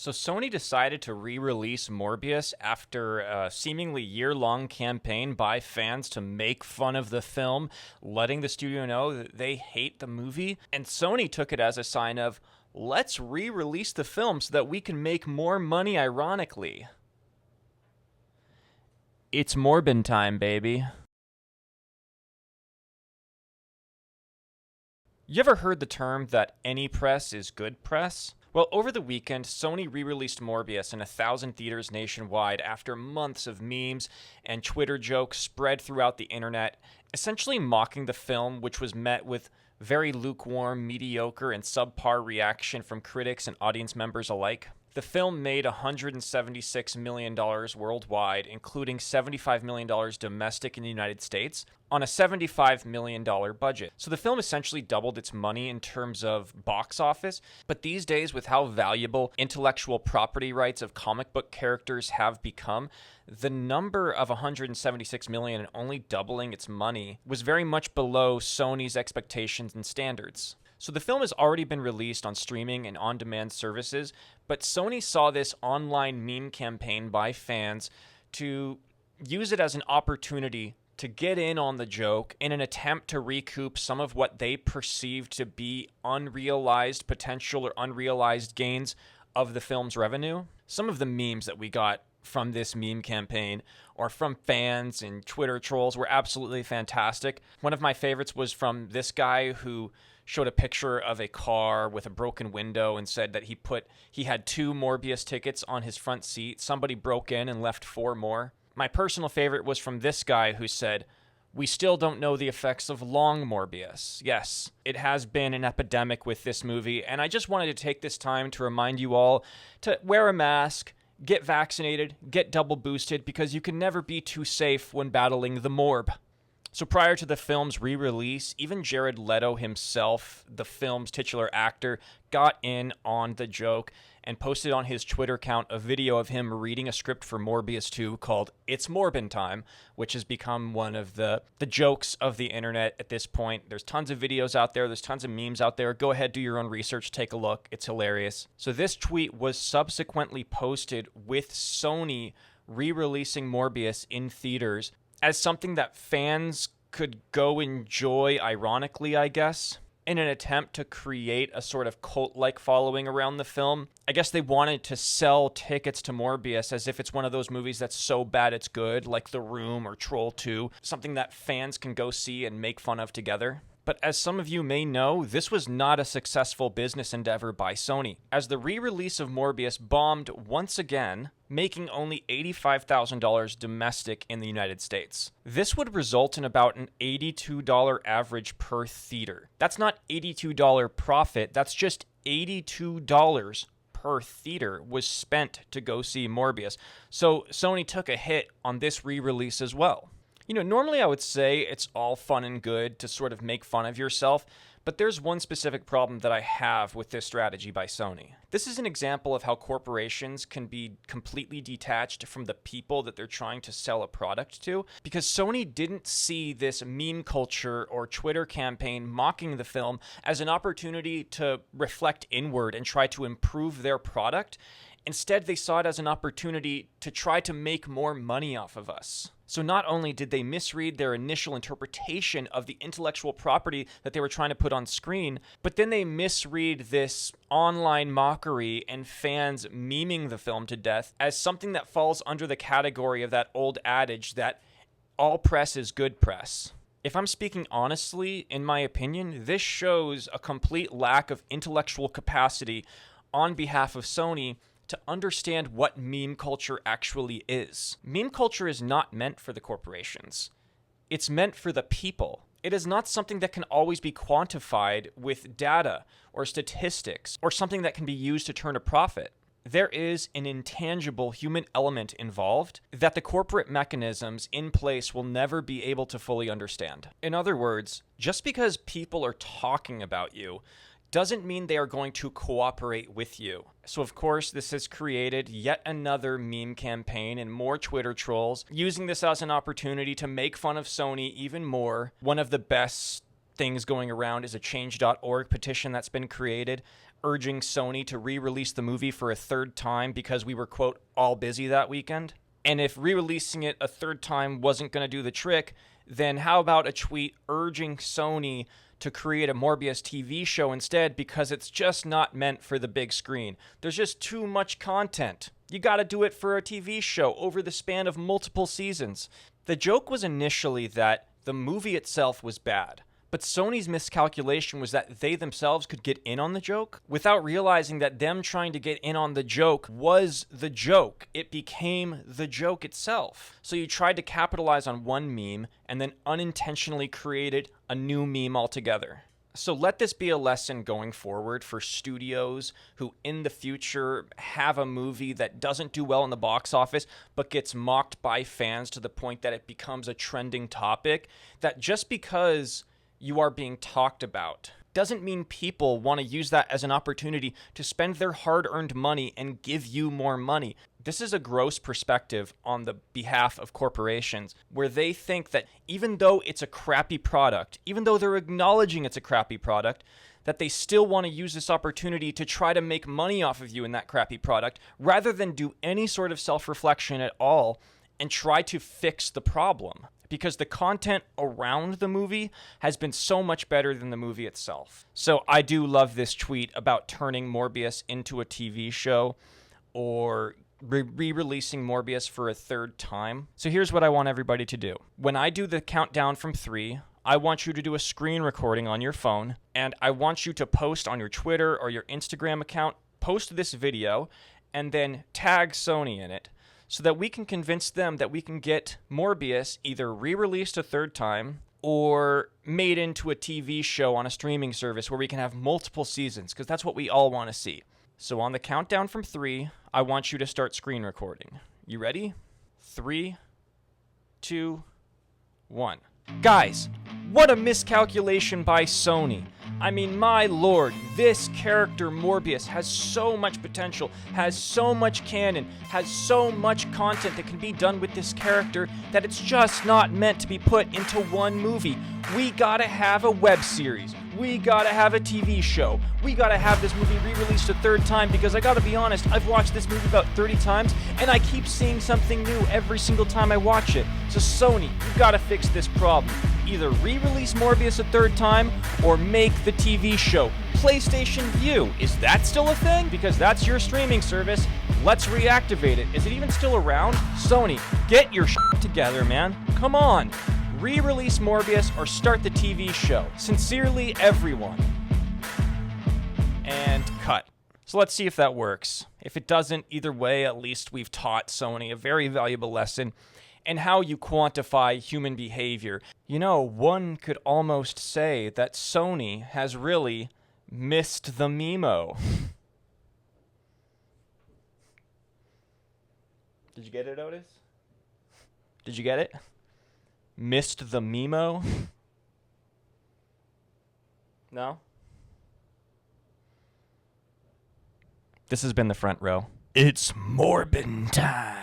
So Sony decided to re-release Morbius after a seemingly year-long campaign by fans to make fun of the film, letting the studio know that they hate the movie. And Sony took it as a sign of, let's re-release the film so that we can make more money ironically. It's Morbin Time, baby. You ever heard the term that any press is good press? Well, over the weekend, Sony re-released Morbius in 1,000 theaters nationwide after months of memes and Twitter jokes spread throughout the internet, essentially mocking the film, which was met with very lukewarm, mediocre, and subpar reaction from critics and audience members alike. The film made $176 million worldwide, including $75 million domestic in the United States, on a $75 million budget. So the film essentially doubled its money in terms of box office, but these days, with how valuable intellectual property rights of comic book characters have become, the number of $176 million and only doubling its money was very much below Sony's expectations and standards. So the film has already been released on streaming and on-demand services, but Sony saw this online meme campaign by fans to use it as an opportunity to get in on the joke in an attempt to recoup some of what they perceived to be unrealized potential or unrealized gains of the film's revenue. Some of the memes that we got from this meme campaign or from fans and Twitter trolls were absolutely fantastic. One of my favorites was from this guy who showed a picture of a car with a broken window and said that he had 2 Morbius tickets on his front seat. Somebody broke in and left 4 more. My personal favorite was from this guy who said, "We still don't know the effects of long Morbius." Yes, it has been an epidemic with this movie, and I just wanted to take this time to remind you all to wear a mask, get vaccinated, get double boosted, because you can never be too safe when battling the morb. So prior to the film's re-release, even Jared Leto himself, the film's titular actor, got in on the joke and posted on his Twitter account a video of him reading a script for Morbius 2 called It's Morbin Time, which has become one of the jokes of the internet at this point. There's tons of videos out there. There's tons of memes out there. Go ahead, do your own research. Take a look. It's hilarious. So this tweet was subsequently posted with Sony re-releasing Morbius in theaters as something that fans could go enjoy ironically, I guess, in an attempt to create a sort of cult-like following around the film. I guess they wanted to sell tickets to Morbius as if it's one of those movies that's so bad it's good, like The Room or Troll 2, something that fans can go see and make fun of together. But as some of you may know, this was not a successful business endeavor by Sony, as the re-release of Morbius bombed once again, making only $85,000 domestic in the United States. This would result in about an $82 average per theater. That's not $82 profit, that's just $82 per theater was spent to go see Morbius. So Sony took a hit on this re-release as well. You know, normally I would say it's all fun and good to sort of make fun of yourself, but there's one specific problem that I have with this strategy by Sony. This is an example of how corporations can be completely detached from the people that they're trying to sell a product to, because Sony didn't see this meme culture or Twitter campaign mocking the film as an opportunity to reflect inward and try to improve their product. Instead, they saw it as an opportunity to try to make more money off of us. So not only did they misread their initial interpretation of the intellectual property that they were trying to put on screen, but then they misread this online mockery and fans memeing the film to death as something that falls under the category of that old adage that all press is good press. If I'm speaking honestly, in my opinion, this shows a complete lack of intellectual capacity on behalf of Sony to understand what meme culture actually is. Meme culture is not meant for the corporations. It's meant for the people. It is not something that can always be quantified with data or statistics or something that can be used to turn a profit. There is an intangible human element involved that the corporate mechanisms in place will never be able to fully understand. In other words, just because people are talking about you doesn't mean they are going to cooperate with you. So of course, this has created yet another meme campaign and more Twitter trolls using this as an opportunity to make fun of Sony even more. One of the best things going around is a change.org petition that's been created urging Sony to re-release the movie for a third time because we were, quote, all busy that weekend. And if re-releasing it a third time wasn't going to do the trick, then how about a tweet urging Sony to create a Morbius TV show instead because it's just not meant for the big screen. There's just too much content. You got to do it for a TV show over the span of multiple seasons. The joke was initially that the movie itself was bad, but Sony's miscalculation was that they themselves could get in on the joke without realizing that them trying to get in on the joke was the joke. It became the joke itself. So you tried to capitalize on one meme and then unintentionally created a new meme altogether. So let this be a lesson going forward for studios who in the future have a movie that doesn't do well in the box office but gets mocked by fans to the point that it becomes a trending topic, that just because you are being talked about doesn't mean people want to use that as an opportunity to spend their hard-earned money and give you more money. This is a gross perspective on the behalf of corporations, where they think that even though it's a crappy product, even though they're acknowledging it's a crappy product, that they still want to use this opportunity to try to make money off of you in that crappy product, rather than do any sort of self-reflection at all and try to fix the problem. Because the content around the movie has been so much better than the movie itself. So I do love this tweet about turning Morbius into a TV show or re-releasing Morbius for a third time. So here's what I want everybody to do. When I do the countdown from 3, I want you to do a screen recording on your phone, and I want you to post on your Twitter or your Instagram account, post this video, and then tag Sony in it, so that we can convince them that we can get Morbius either re-released a third time or made into a TV show on a streaming service where we can have multiple seasons, because that's what we all want to see. So on the countdown from 3, I want you to start screen recording. You ready? 3, 2, 1. Guys, what a miscalculation by Sony. I mean, my lord, this character Morbius has so much potential, has so much canon, has so much content that can be done with this character that it's just not meant to be put into one movie. We gotta have a web series. We gotta have a TV show. We gotta have this movie re-released a third time, because I gotta be honest, I've watched this movie about 30 times and I keep seeing something new every single time I watch it. So Sony, you gotta fix this problem. Either re-release Morbius a third time or make the TV show. PlayStation Vue, is that still a thing? Because that's your streaming service. Let's reactivate it. Is it even still around? Sony, get your shit together, man. Come on. Re-release Morbius or start the TV show. Sincerely, everyone. And cut. So let's see if that works. If it doesn't, either way, at least we've taught Sony a very valuable lesson in how you quantify human behavior. You know, one could almost say that Sony has really missed the memo. Did you get it, Otis? Did you get it? Missed the memo? No? This has been the Front Row. It's Morbin Time.